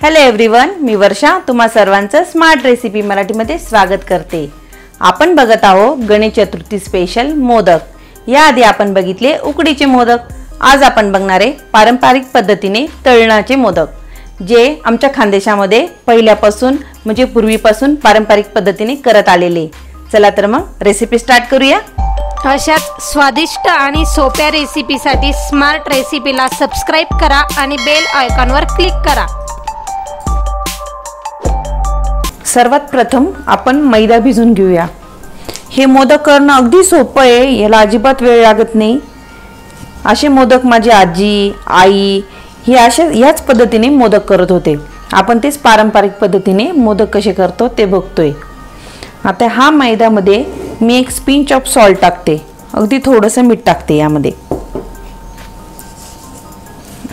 Hello everyone, मी वर्षा तुम्हा सर्वांचं smart recipe मराठीमध्ये स्वागत करते। आपण बघत आहोत गणेश चतुर्थी स्पेशल मोदक। याआधी आपण बघितले उकडीचे मोदक। आज आपण बघणार आहे पारंपरिक पद्धतीने तळणाचे मोदक, जे आमच्या खानदेशामध्ये पहिल्यापासून म्हणजे पूर्वीपासून पारंपरिक पद्धतीने करत आलेले। चला तर मग रेसिपी स्टार्ट करूया। अशाच स्वादिष्ट आणि सोप्या रेसिपीसाठी स्मार्ट रेसिपीला सबस्क्राइब करा आणि बेल आयकॉनवर क्लिक करा। सर्वात प्रथम आपण मैदा भिजवून घेऊया। हे मोदक करणं अगदी सोपं आहे, याला अजिबात वेळ लागत नाही। असे मोदक माझी आजी आई हे याच पद्धतीने मोदक करत होते। आपण तेच पारंपरिक पद्धतीने मोदक कसे करतो ते बघतोय। आता हा मैद्यामध्ये मी एक पिंच ऑफ सॉल्ट टाकते, अगदी थोडंसं मीठ टाकते यामध्ये,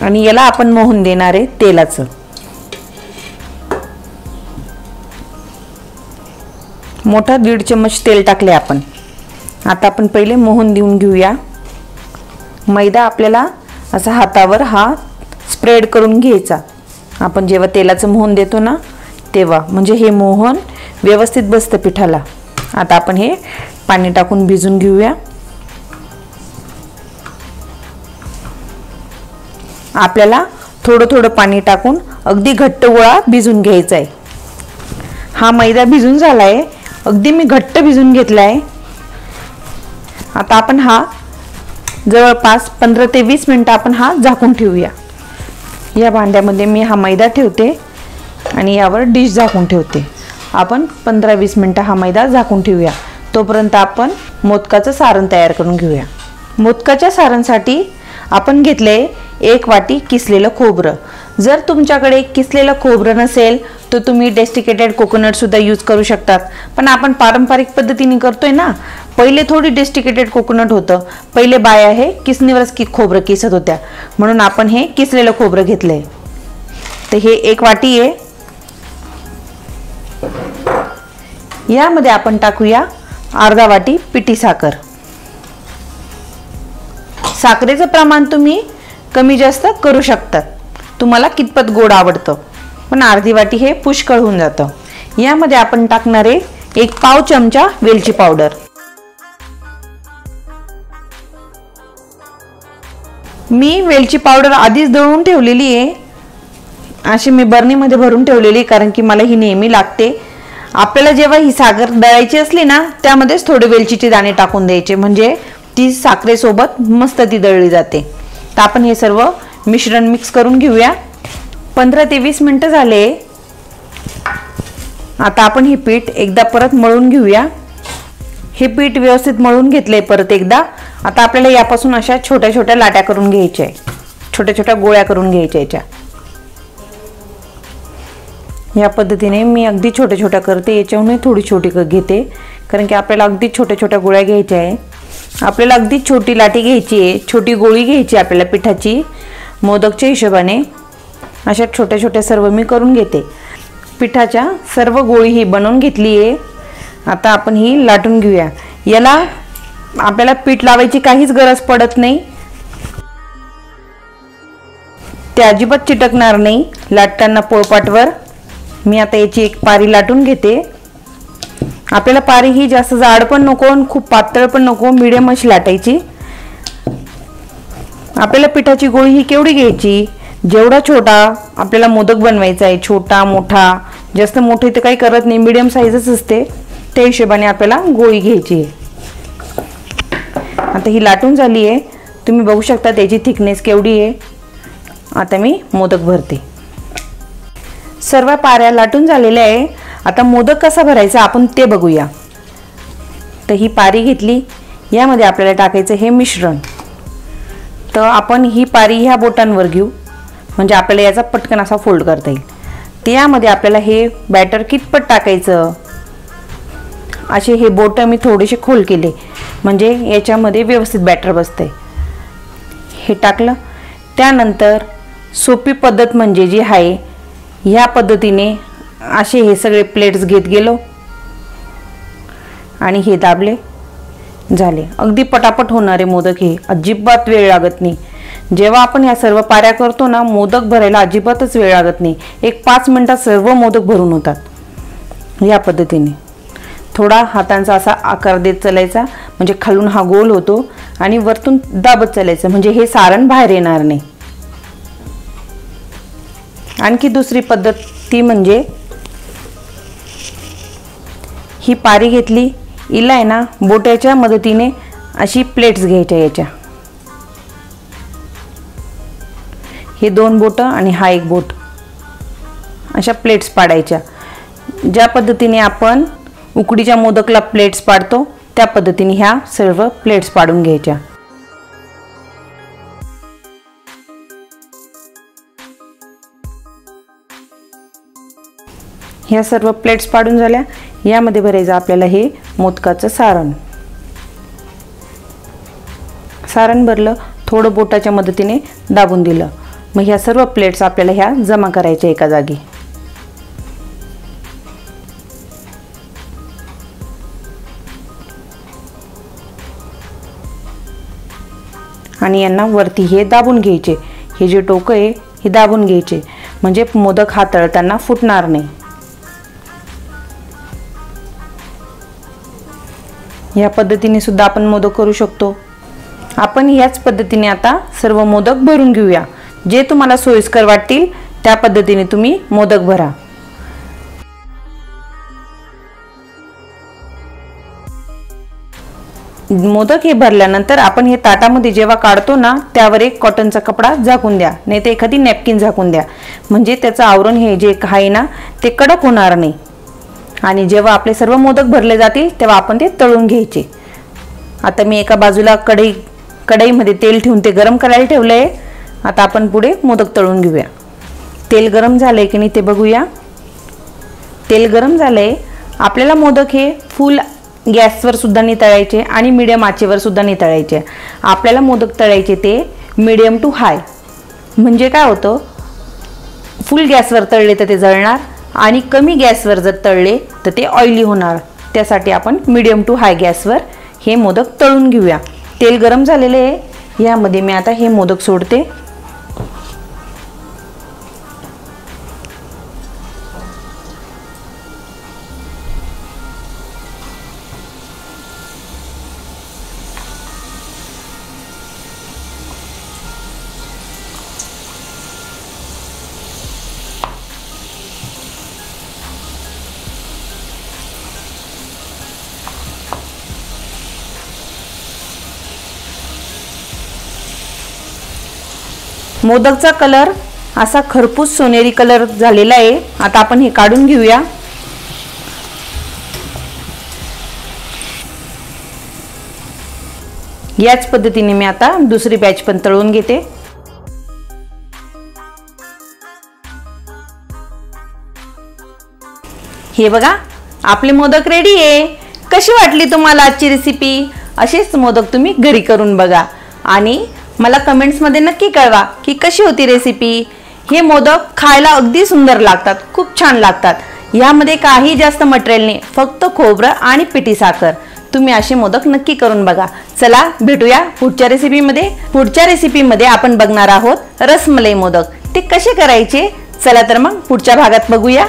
आणि याला आपण मोहन देणार आहे तेलाचं। मोठा 1.5 चम्मच तेल टाकले आपण। आता आपण पहिले मोहन देऊन घेऊया। मैदा आपल्याला असा हातावर हा स्प्रेड करून घ्यायचा। आपण जेव्हा तेलाचं मोहन देतो ना तेव्हा, म्हणजे हे मोहन व्यवस्थित बसतं पिठाला। आता आपण हे पाणी टाकून भिजून घेऊया। आपल्याला थोडं थोडं पाणी टाकून अगदी घट्ट गोळा भिजून घ्यायचा आहे। हा मैदा भिजून झालाय, अगदी मी घट्ट भिजून घेतलाय। आता आपण हा जवळपास 15 ते 20 मिनिटं आपण हा झाकून ठेवूया। या भांड्यामध्ये मी हा मैदा ठेवते आणि यावर डिश झाकून ठेवते। आपण 15-20 मिनिटं हा मैदा झाकून ठेवूया। तोपर्यंत आपण मोदकाचं सारण तयार करून घेऊया। मोदकाच्या सारणसाठी आपण घेतले 1 वाटी किसलेलं खोबरं। जर तुमच्याकडे किसलेलं खोबरं नसेल तर तुम्ही डेस्टिकेटेड कोकोनट सुद्धा यूज करू शकतात, पण आपण पारंपरिक पद्धतीने करतोय ना। पहिले थोडी डेस्टिकेटेड कोकोनट होतं, पहिले बाया हे किसणीवरच खोबरं किसत होत्या, म्हणून आपण हे किसलेलं खोबरं घेतलंय। तर हे 1 वाटी आहे। यामध्ये आपण टाकूया अर्धा वाटी पिठी साखर। साखरेचं प्रमाण तुम्ही कमी जास्त करू शकता, तुम्हाला कितपत गोड आवडतं, पण अर्धी वाटी हे पुष्कळ होऊन जातं। यामध्ये आपण टाकणार आहे 1 पाव चमचा वेलची पावडर। मी वेलची पावडर आधीच दळून ठेवलेली आहे, अशी मी बरणीमध्ये भरून ठेवलेली, कारण की मला ही नेहमी लागते। आपल्याला जेव्हा ही साखर दळायची असली ना त्यामध्येच थोडे वेलचीचे दाणे टाकून द्यायचे, म्हणजे ती साखरेसोबत मस्त ती दळली जाते। तर आपण हे सर्व मिश्रण मिक्स करून घेऊया। 15 ते 20 मिनिटं झाले। आता आपण हे पीठ एकदा परत मळून घेऊया। हे पीठ व्यवस्थित मळून घेतलंय परत एकदा। आता आपल्याला यापासून अशा छोट्या छोट्या लाट्या करून घ्यायच्या आहे, छोट्या छोट्या गोळ्या करून घ्यायच्या याच्या। या पद्धतीने मी अगदी छोट्या छोट्या करते, याच्याहून थोडी छोटी घेते, कारण की आपल्याला अगदी छोट्या छोट्या गोळ्या घ्यायच्या आहे। आपल्याला अगदी छोटी लाटी घ्यायची आहे, छोटी गोळी घ्यायची आपल्याला पिठाची मोदकच्या हिशोबाने। अशा छोट्या छोट्या सर्व मी करून घेते। पिठाच्या सर्व गोळी ही बनवून घेतली आहे। आता आपण ही लाटून घेऊया। याला आपल्याला पीठ लावायची काहीच गरज पडत नाही, ते अजिबात चिटकणार नाही लाटताना पोळपाटवर। मी आता याची एक पारी लाटून घेते। आपल्याला पारी ही जास्त जाड पण नको आणि खूप पातळ पण नको, मीडियम अशी लाटायची। आपल्याला पिठाची गोळी ही केवढी घ्यायची, जेवढा छोटा आपल्याला मोदक बनवायचा आहे, छोटा मोठा जास्त मोठे तर काही करत नाही, मीडियम साईजच असते, त्या हिशोबाने आपल्याला गोळी घ्यायची आहे। आता ही लाटून झाली आहे, तुम्ही बघू शकता त्याची थिकनेस केवढी आहे। आता मी मोदक भरते। सर्व पाऱ्या लाटून झालेल्या आहे। आता मोदक कसा भरायचा आपण ते बघूया। तर ही पारी घेतली, यामध्ये आपल्याला टाकायचं हे मिश्रण। तर आपण ही पारी ह्या बोटांवर घेऊ, म्हणजे आपल्याला याचा पटकन असा फोल्ड करता येईल। त्यामध्ये आपल्याला हे बॅटर कितपत टाकायचं, असे हे बोट मी थोडेसे खोल केले, म्हणजे याच्यामध्ये व्यवस्थित बॅटर बसते। हे टाकलं, त्यानंतर सोपी पद्धत म्हणजे जी आहे ह्या पद्धतीने असे हे सगळे प्लेट्स घेत गेलो आणि हे दाबले, झाले। अगदी पटापट होणारे मोदक, हे अजिबात वेळ लागत नाही। जेव्हा आपण ह्या सर्व पाऱ्या करतो ना, मोदक भरायला अजिबातच वेळ लागत नाही. एक 5 मिनिटात सर्व मोदक भरून होतात. या पद्धतीने थोडा हातांचा असा आकार देत चालायचा, म्हणजे खालून हा गोल होतो आणि वरतून दाबत चालायचं, म्हणजे हे सारण बाहेर येणार नाही. आणखी दुसरी पद्धत ती म्हणजे ही पारी घेतली, हिला आहे ना बोटाच्या मदतीने अशी प्लेट्स घ्यायच्या. याच्या हे 2 बोट आणि हा 1 बोट अशा प्लेट्स पाडायच्या. ज्या पद्धतीने आपण उकडीच्या मोदकला प्लेट्स पाडतो त्या पद्धतीने ह्या सर्व प्लेट्स पाडून घ्यायच्या. ह्या सर्व प्लेट्स पाडून झाल्या. यामध्ये भरायचं आपल्याला हे मोदकाचं सारण. सारण भरलं, थोडं बोटाच्या मदतीने दाबून दिलं. मग ह्या सर्व प्लेट्स आपल्याला ह्या जमा करायच्या एका जागी. आणि यांना वरती हे दाबून घ्यायचे. हे जे टोकं आहे हे दाबून घ्यायचे, म्हणजे मोदक हा तळताना फुटणार नाही. या पद्धतीने सुद्धा आपण मोदक करू शकतो. आपण याच पद्धतीने आता सर्व मोदक भरून घेऊया. जे तुम्हाला सोयीस्कर वाटतील त्या पद्धतीने तुम्ही मोदक भरा. मोदक हे भरल्यानंतर आपण हे ताटामध्ये जेव्हा काढतो ना, त्यावर एक कॉटनचा कपडा झाकून द्या, नाही तर एखादी नॅपकिन झाकून द्या, म्हणजे त्याचं आवरण हे जे आहे ना ते कडक होणार नाही. आणि जेव्हा आपले सर्व मोदक भरले जातील तेव्हा आपण ते तळून घ्यायचे. आता मी एका बाजूला कढईमध्ये तेल ठेवून ते गरम करायला ठेवलंय. आता आपण पुढे मोदक तळून घेऊया. तेल गरम झालंय की नाही ते बघूया. तेल गरम झालंय. आपल्याला मोदक हे फुल गॅसवर सुद्धा नाही तळायचे आणि मीडियम आचेवर सुद्धा नाही तळायचे. आपल्याला मोदक तळायचे ते मीडियम टू हाय. म्हणजे काय होतं, फुल गॅसवर तळले तर ते जळणार आणि कमी गॅसवर जर तळले तर ते ऑइली होणार. त्यासाठी आपण मीडियम टू हाय गॅसवर हे मोदक तळून घेऊया. तेल गरम झालेले आहे. यामध्ये मी आता हे मोदक सोडते. मोदकचा कलर असा खरपूस सोनेरी कलर झालेला आहे. आता आपण हे काढून घेऊया. याच पद्धतीने मी आता दुसरी बॅच पण तळून घेते. हे बघा, आपले मोदक रेडी आहे. कशी वाटली तुम्हाला आजची रेसिपी? असेच मोदक तुम्ही घरी करून बघा आणि मला कमेंट्समध्ये नक्की कळवा की कशी होती रेसिपी. हे मोदक खायला अगदी सुंदर लागतात, खूप छान लागतात. यामध्ये काही जास्त मटेरियल नाही, फक्त खोबरं आणि पिठी साखर. तुम्ही असे मोदक नक्की करून बघा. चला भेटूया पुढच्या रेसिपीमध्ये. पुढच्या रेसिपीमध्ये आपण बघणार आहोत रसमलाई मोदक. ते कसे करायचे? चला तर मग पुढच्या भागात बघूया.